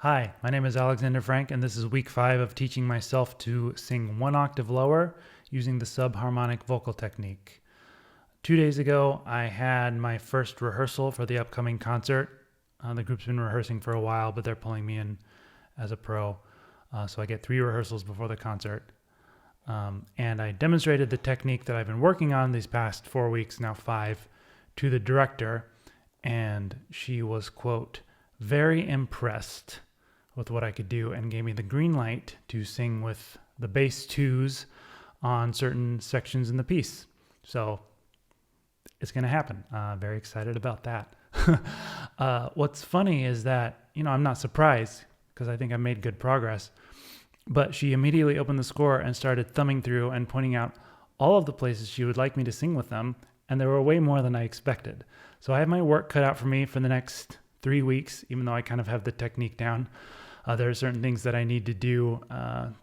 Hi, my name is Alexander Frank, and this is week 5 of teaching myself to sing one octave lower using the subharmonic vocal technique. 2 days ago, I had my first rehearsal for the upcoming concert. The group's been rehearsing for a while, but they're pulling me in as a pro. So I get 3 rehearsals before the concert. And I demonstrated the technique that I've been working on these past 4 weeks, now 5, to the director. And she was, quote, very impressed with what I could do and gave me the green light to sing with the bass twos on certain sections in the piece. So it's going to happen. Very excited about that. What's funny is that, I'm not surprised because I think I made good progress, but she immediately opened the score and started thumbing through and pointing out all of the places she would like me to sing with them. And there were way more than I expected. So I have my work cut out for me for the next 3 weeks, even though I kind of have the technique down. There are certain things that I need to do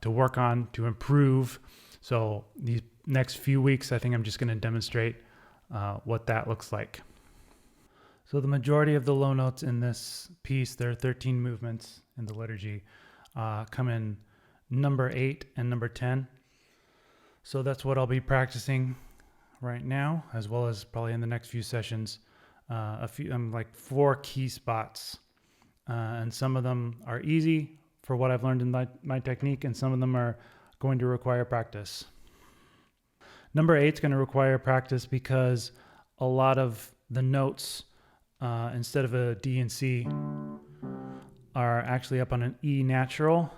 to work on, to improve. So these next few weeks, I think I'm just going to demonstrate what that looks like. So the majority of the low notes in this piece, there are 13 movements in the liturgy, come in number 8 and number 10. So that's what I'll be practicing right now, as well as probably in the next few sessions. Like 4 key spots. And some of them are easy for what I've learned in my technique, and some of them are going to require practice. Number 8 is going to require practice because a lot of the notes, instead of a D and C, are actually up on an E natural,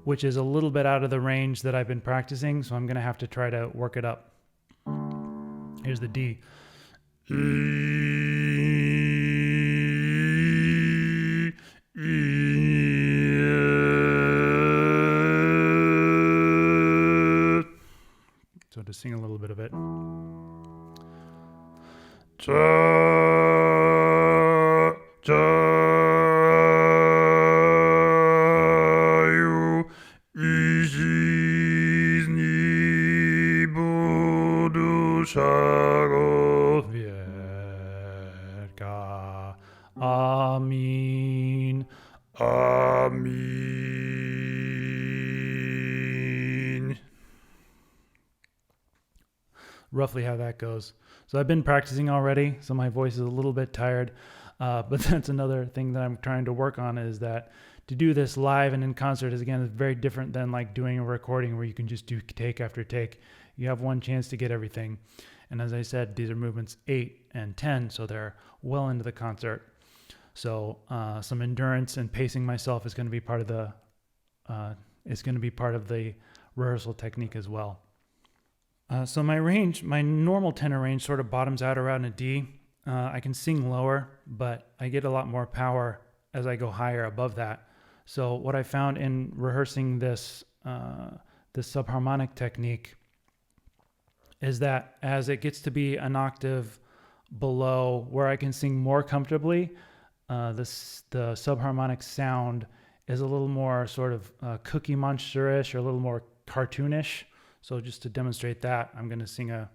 which is a little bit out of the range that I've been practicing, so I'm going to have to try to work it up. Here's the D. So to sing a little bit of it. Amin. Amin. Roughly how that goes. So I've been practicing already, so my voice is a little bit tired. But that's another thing that I'm trying to work on, is that to do this live and in concert is very different than like doing a recording where you can just do take after take. You have one chance to get everything. And as I said, these are movements 8 and 10, so they're well into the concert. So some endurance and pacing myself is going to be part of the rehearsal technique as well. So my normal tenor range sort of bottoms out around a D. I can sing lower, but I get a lot more power as I go higher above that. So what I found in rehearsing this subharmonic technique is that as it gets to be an octave below where I can sing more comfortably, the subharmonic sound is a little more sort of Cookie Monster-ish, or a little more cartoonish. So just to demonstrate that, I'm going to sing a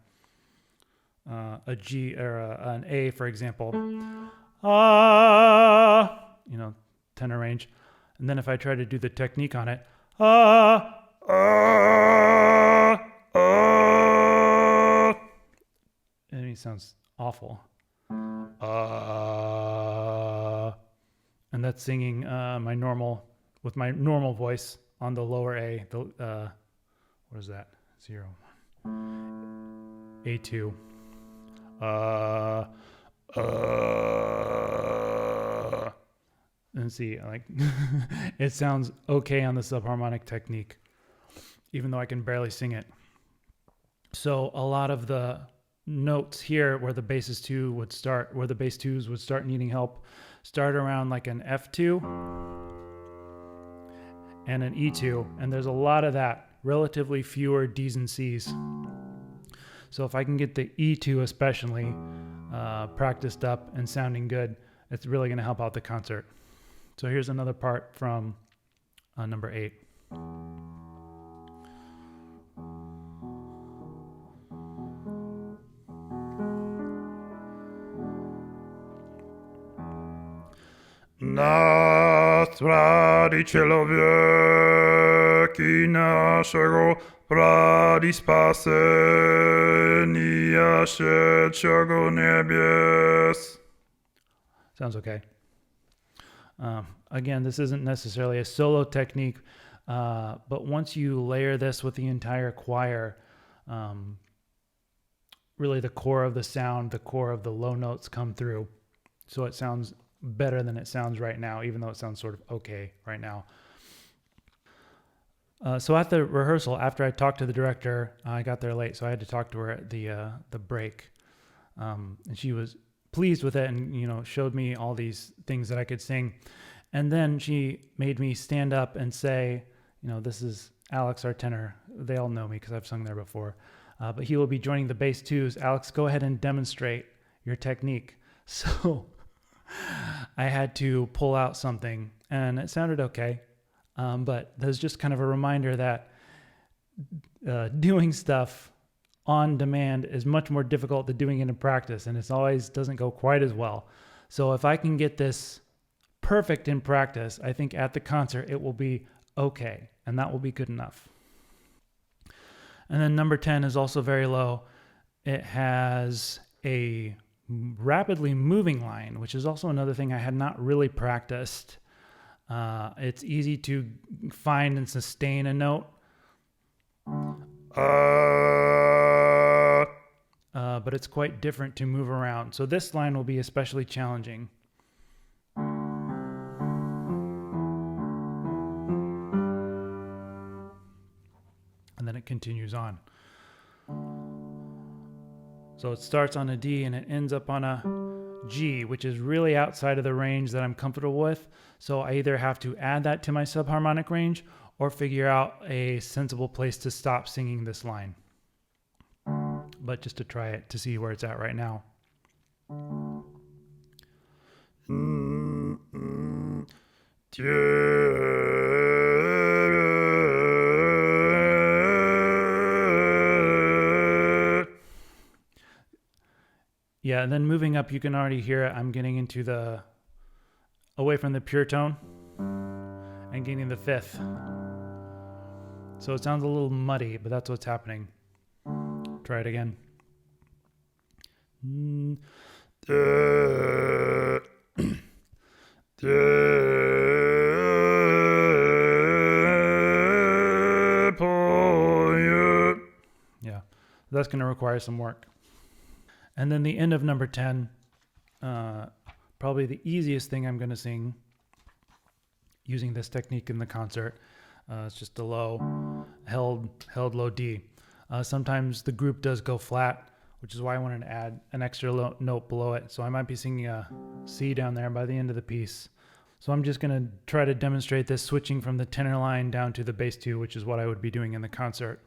G or an A, for example. Tenor range. And then if I try to do the technique on it, and it sounds awful. And that's singing my normal voice on the lower A. What is that? 0. A2. And see, like, it sounds okay on the subharmonic technique, even though I can barely sing it. So a lot of the notes here where the bass twos would start needing help, start around like an F2 and an E2, and there's a lot of that, relatively fewer D's and C's. So if I can get the E2 especially practiced up and sounding good, it's really going to help out the concert. So here's another part from number 8. Nas radi člověky našeho radi spasenia všečego nebies. Sounds okay. Again, this isn't necessarily a solo technique, but once you layer this with the entire choir, really the core of the sound, the core of the low notes come through. So it sounds better than it sounds right now, even though it sounds sort of okay right now. So at the rehearsal, after I talked to the director, I got there late, so I had to talk to her at the break. And she was pleased with it and, showed me all these things that I could sing. And then she made me stand up and say, this is Alex, our tenor. They all know me because I've sung there before. But he will be joining the bass twos. Alex, go ahead and demonstrate your technique. So I had to pull out something, and it sounded okay. But there's just kind of a reminder that doing stuff on demand is much more difficult than doing it in practice, and it always doesn't go quite as well. So if I can get this perfect in practice, I think at the concert it will be okay, and that will be good enough. And then number 10 is also very low. It has a rapidly moving line, which is also another thing I had not really practiced. It's easy to find and sustain a note, but it's quite different to move around. So this line will be especially challenging. And then it continues on. So it starts on a D and it ends up on a G, which is really outside of the range that I'm comfortable with. So I either have to add that to my subharmonic range or figure out a sensible place to stop singing this line. But just to try it to see where it's at right now. Yeah, and then moving up, you can already hear it. I'm getting into away from the pure tone and getting the fifth. So it sounds a little muddy, but that's what's happening. Try it again. Yeah, that's going to require some work. And then the end of number 10, probably the easiest thing I'm going to sing using this technique in the concert. It's just a low, held low D. Sometimes the group does go flat, which is why I wanted to add an extra note below it. So I might be singing a C down there by the end of the piece. So I'm just going to try to demonstrate this switching from the tenor line down to the bass 2, which is what I would be doing in the concert.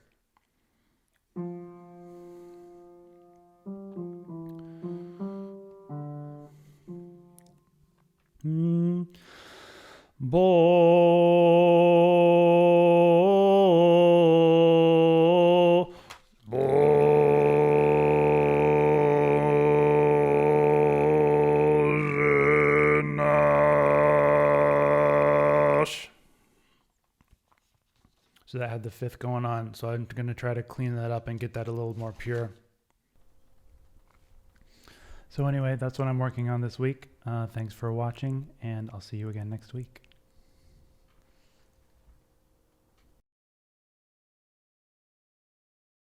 So that had the fifth going on. So I'm going to try to clean that up and get that a little more pure. So anyway, that's what I'm working on this week. Thanks for watching, and I'll see you again next week.